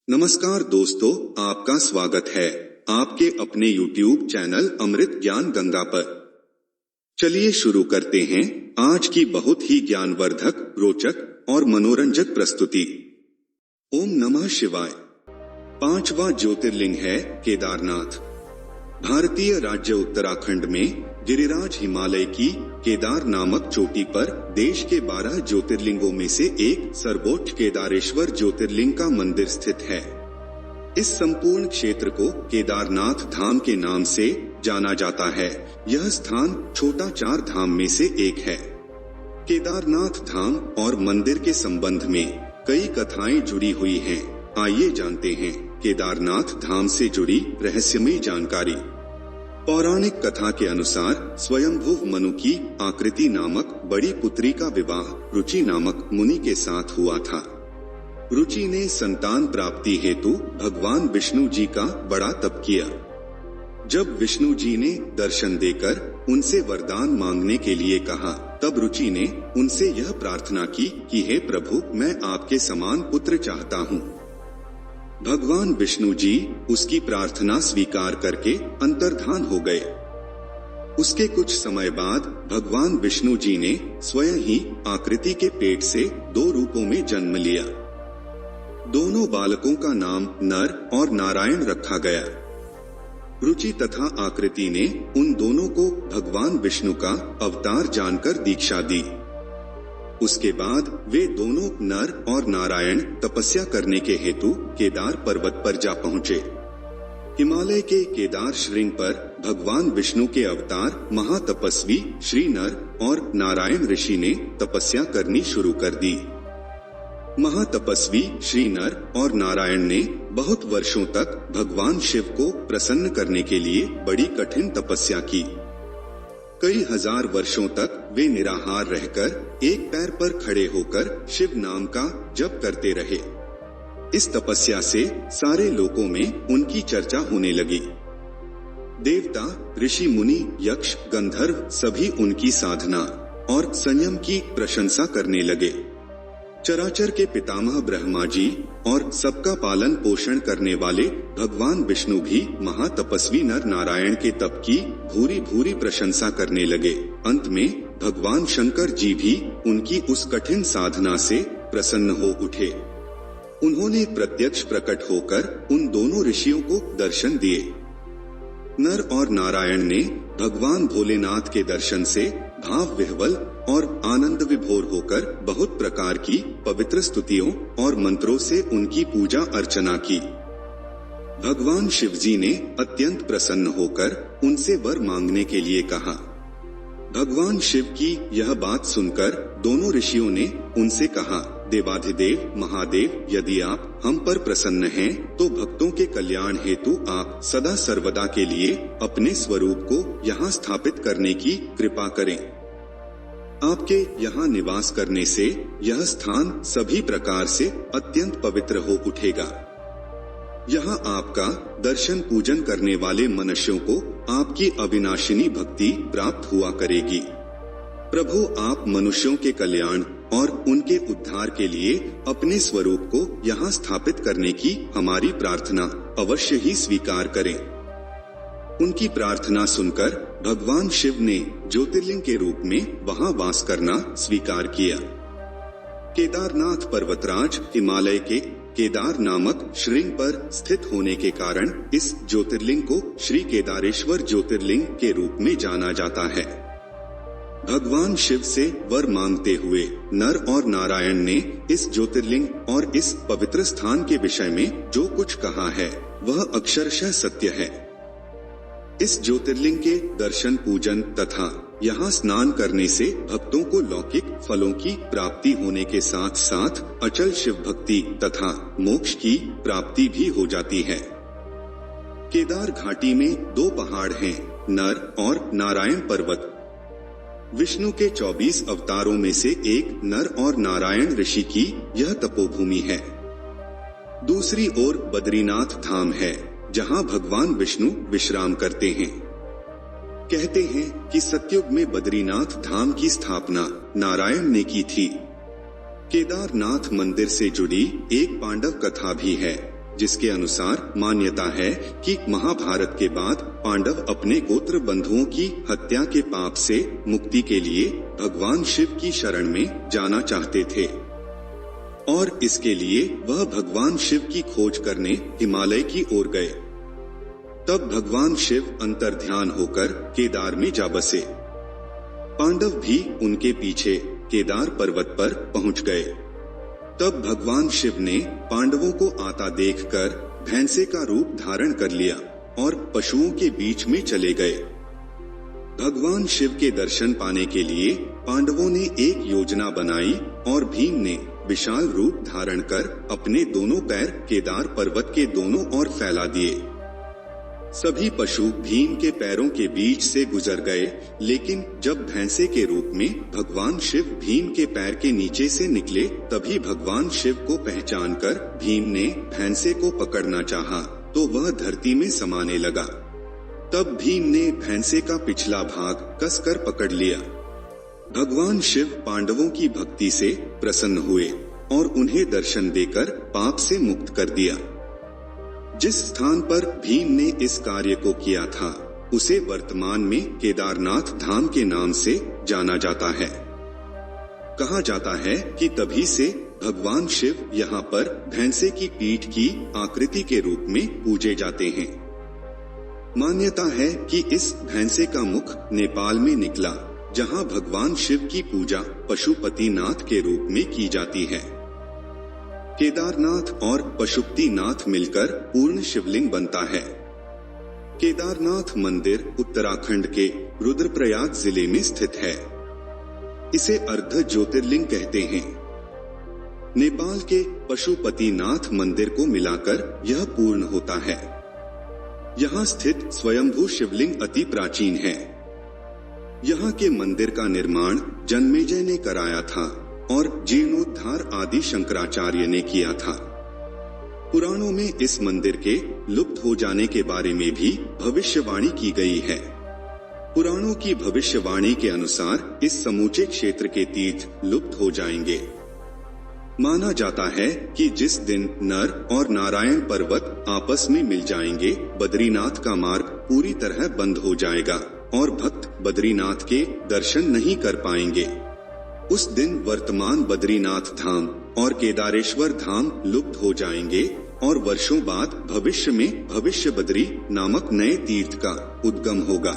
नमस्कार दोस्तों, आपका स्वागत है आपके अपने YouTube चैनल अमृत ज्ञान गंगा पर। चलिए शुरू करते हैं आज की बहुत ही ज्ञानवर्धक, रोचक और मनोरंजक प्रस्तुति। ओम नमः शिवाय। 5वां ज्योतिर्लिंग है केदारनाथ। भारतीय राज्य उत्तराखंड में गिरिराज हिमालय की केदार नामक चोटी पर देश के 12 ज्योतिर्लिंगों में से एक सर्वोच्च केदारेश्वर ज्योतिर्लिंग का मंदिर स्थित है। इस संपूर्ण क्षेत्र को केदारनाथ धाम के नाम से जाना जाता है। यह स्थान छोटा 4 धाम में से एक है। केदारनाथ धाम और मंदिर के संबंध में कई कथाएं जुड़ी हुई हैं। आइए जानते हैं केदारनाथ धाम से जुड़ी रहस्यमयी जानकारी। पौराणिक कथा के अनुसार स्वयंभुव मनु की आकृति नामक बड़ी पुत्री का विवाह रुचि नामक मुनि के साथ हुआ था। रुचि ने संतान प्राप्ति हेतु भगवान विष्णु जी का बड़ा तप किया। जब विष्णु जी ने दर्शन देकर उनसे वरदान मांगने के लिए कहा, तब रुचि ने उनसे यह प्रार्थना की कि हे प्रभु, मैं आपके समान पुत्र चाहता हूँ। भगवान विष्णु जी उसकी प्रार्थना स्वीकार करके अंतर्धान हो गए। उसके कुछ समय बाद भगवान विष्णु जी ने स्वयं ही आकृति के पेट से 2 रूपों में जन्म लिया। दोनों बालकों का नाम नर और नारायण रखा गया। रुचि तथा आकृति ने उन दोनों को भगवान विष्णु का अवतार जानकर दीक्षा दी। उसके बाद वे दोनों नर और नारायण तपस्या करने के हेतु केदार पर्वत पर जा पहुँचे। हिमालय के केदार श्रृंग पर भगवान विष्णु के अवतार महातपस्वी श्री नर और नारायण ऋषि ने तपस्या करनी शुरू कर दी। महातपस्वी श्री नर और नारायण ने बहुत वर्षों तक भगवान शिव को प्रसन्न करने के लिए बड़ी कठिन तपस्या की। कई हजार वर्षों तक वे निराहार रहकर एक पैर पर खड़े होकर शिव नाम का जप करते रहे। इस तपस्या से सारे लोकों में उनकी चर्चा होने लगी। देवता, ऋषि मुनि, यक्ष, गंधर्व सभी उनकी साधना और संयम की प्रशंसा करने लगे। चराचर के पितामह ब्रह्मा जी और सबका पालन पोषण करने वाले भगवान विष्णु भी महातपस्वी नर नारायण के तप की भूरी भूरी प्रशंसा करने लगे। अंत में भगवान शंकर जी भी उनकी उस कठिन साधना से प्रसन्न हो उठे। उन्होंने प्रत्यक्ष प्रकट होकर उन दोनों ऋषियों को दर्शन दिए। नर और नारायण ने भगवान भोलेनाथ के दर्शन से भाव विह्वल और आनंद विभोर होकर बहुत प्रकार की पवित्र स्तुतियों और मंत्रों से उनकी पूजा अर्चना की। भगवान शिवजी ने अत्यंत प्रसन्न होकर उनसे वर मांगने के लिए कहा। भगवान शिव की यह बात सुनकर दोनों ऋषियों ने उनसे कहा, देवाधिदेव महादेव, यदि आप हम पर प्रसन्न हैं, तो भक्तों के कल्याण हेतु आप सदा सर्वदा के लिए अपने स्वरूप को यहाँ स्थापित करने की कृपा करें। आपके यहाँ निवास करने से यह स्थान सभी प्रकार से अत्यंत पवित्र हो उठेगा। यहाँ आपका दर्शन पूजन करने वाले मनुष्यों को आपकी अविनाशिनी भक्ति प्राप्त हुआ करेगी। प्रभु, आप मनुष्यों के कल्याण और उनके उद्धार के लिए अपने स्वरूप को यहाँ स्थापित करने की हमारी प्रार्थना अवश्य ही स्वीकार करें। उनकी प्रार्थना सुनकर भगवान शिव ने ज्योतिर्लिंग के रूप में वहां वास करना स्वीकार किया। केदारनाथ पर्वतराज हिमालय के केदार नामक श्रृंग पर स्थित होने के कारण इस ज्योतिर्लिंग को श्री केदारेश्वर ज्योतिर्लिंग के रूप में जाना जाता है। भगवान शिव से वर मांगते हुए नर और नारायण ने इस ज्योतिर्लिंग और इस पवित्र स्थान के विषय में जो कुछ कहा है वह अक्षरशः सत्य है। इस ज्योतिर्लिंग के दर्शन पूजन तथा यहाँ स्नान करने से भक्तों को लौकिक फलों की प्राप्ति होने के साथ साथ अचल शिव भक्ति तथा मोक्ष की प्राप्ति भी हो जाती है। केदार घाटी में 2 पहाड़ हैं, नर और नारायण पर्वत। विष्णु के 24 अवतारों में से एक नर और नारायण ऋषि की यह तपोभूमि है। दूसरी ओर बद्रीनाथ धाम है, जहाँ भगवान विष्णु विश्राम करते हैं। कहते हैं कि सतयुग में बद्रीनाथ धाम की स्थापना नारायण ने की थी। केदारनाथ मंदिर से जुड़ी एक पांडव कथा भी है। जिसके अनुसार मान्यता है कि महाभारत के बाद पांडव अपने गोत्र बंधुओं की हत्या के पाप से मुक्ति के लिए भगवान शिव की शरण में जाना चाहते थे और इसके लिए वह भगवान शिव की खोज करने हिमालय की ओर गए। तब भगवान शिव अंतर्ध्यान होकर केदार में जा बसे। पांडव भी उनके पीछे केदार पर्वत पर पहुंच गए। तब भगवान शिव ने पांडवों को आता देखकर भैंसे का रूप धारण कर लिया और पशुओं के बीच में चले गए। भगवान शिव के दर्शन पाने के लिए पांडवों ने एक योजना बनाई और भीम ने विशाल रूप धारण कर अपने दोनों पैर केदार पर्वत के दोनों ओर फैला दिए। सभी पशु भीम के पैरों के बीच से गुजर गए, लेकिन जब भैंसे के रूप में भगवान शिव भीम के पैर के नीचे से निकले, तभी भगवान शिव को पहचानकर भीम ने भैंसे को पकड़ना चाहा, तो वह धरती में समाने लगा। तब भीम ने भैंसे का पिछला भाग कसकर पकड़ लिया। भगवान शिव पांडवों की भक्ति से प्रसन्न हुए और उन्हें दर्शन देकर पाप से मुक्त कर दिया। जिस स्थान पर भीम ने इस कार्य को किया था, उसे वर्तमान में केदारनाथ धाम के नाम से जाना जाता है। कहा जाता है कि तभी से भगवान शिव यहाँ पर भैंसे की पीठ की आकृति के रूप में पूजे जाते हैं। मान्यता है कि इस भैंसे का मुख नेपाल में निकला, जहाँ भगवान शिव की पूजा पशुपतिनाथ के रूप में की जाती है। केदारनाथ और पशुपतिनाथ मिलकर पूर्ण शिवलिंग बनता है। केदारनाथ मंदिर उत्तराखंड के रुद्रप्रयाग जिले में स्थित है। इसे अर्ध ज्योतिर्लिंग कहते हैं। नेपाल के पशुपतिनाथ मंदिर को मिलाकर यह पूर्ण होता है। यहाँ स्थित स्वयंभू शिवलिंग अति प्राचीन है। यहाँ के मंदिर का निर्माण जन्मेजय ने कराया था और जीर्णोद्धार आदि शंकराचार्य ने किया था। पुराणों में इस मंदिर के लुप्त हो जाने के बारे में भी भविष्यवाणी की गई है। पुराणों की भविष्यवाणी के अनुसार इस समूचे क्षेत्र के तीर्थ लुप्त हो जाएंगे। माना जाता है कि जिस दिन नर और नारायण पर्वत आपस में मिल जाएंगे, बद्रीनाथ का मार्ग पूरी तरह बंद हो जाएगा और भक्त बद्रीनाथ के दर्शन नहीं कर पाएंगे। उस दिन वर्तमान बद्रीनाथ धाम और केदारेश्वर धाम लुप्त हो जाएंगे और वर्षों बाद भविष्य में भविष्य बद्री नामक नए तीर्थ का उद्गम होगा।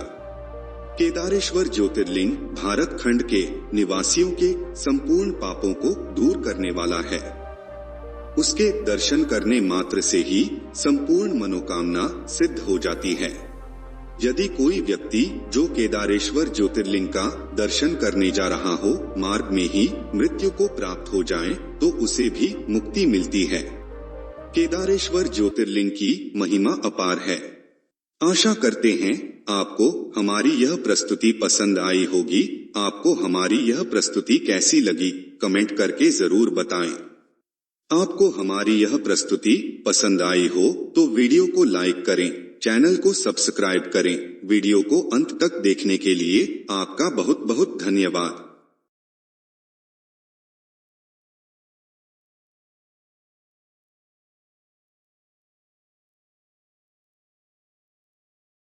केदारेश्वर ज्योतिर्लिंग भारत खंड के निवासियों के संपूर्ण पापों को दूर करने वाला है। उसके दर्शन करने मात्र से ही संपूर्ण मनोकामना सिद्ध हो जाती है। यदि कोई व्यक्ति जो केदारेश्वर ज्योतिर्लिंग का दर्शन करने जा रहा हो, मार्ग में ही मृत्यु को प्राप्त हो जाए, तो उसे भी मुक्ति मिलती है। केदारेश्वर ज्योतिर्लिंग की महिमा अपार है। आशा करते हैं आपको हमारी यह प्रस्तुति पसंद आई होगी। आपको हमारी यह प्रस्तुति कैसी लगी, कमेंट करके जरूर बताएं। आपको हमारी यह प्रस्तुति पसंद आई हो तो वीडियो को लाइक करें, चैनल को सब्सक्राइब करें। वीडियो को अंत तक देखने के लिए आपका बहुत बहुत धन्यवाद।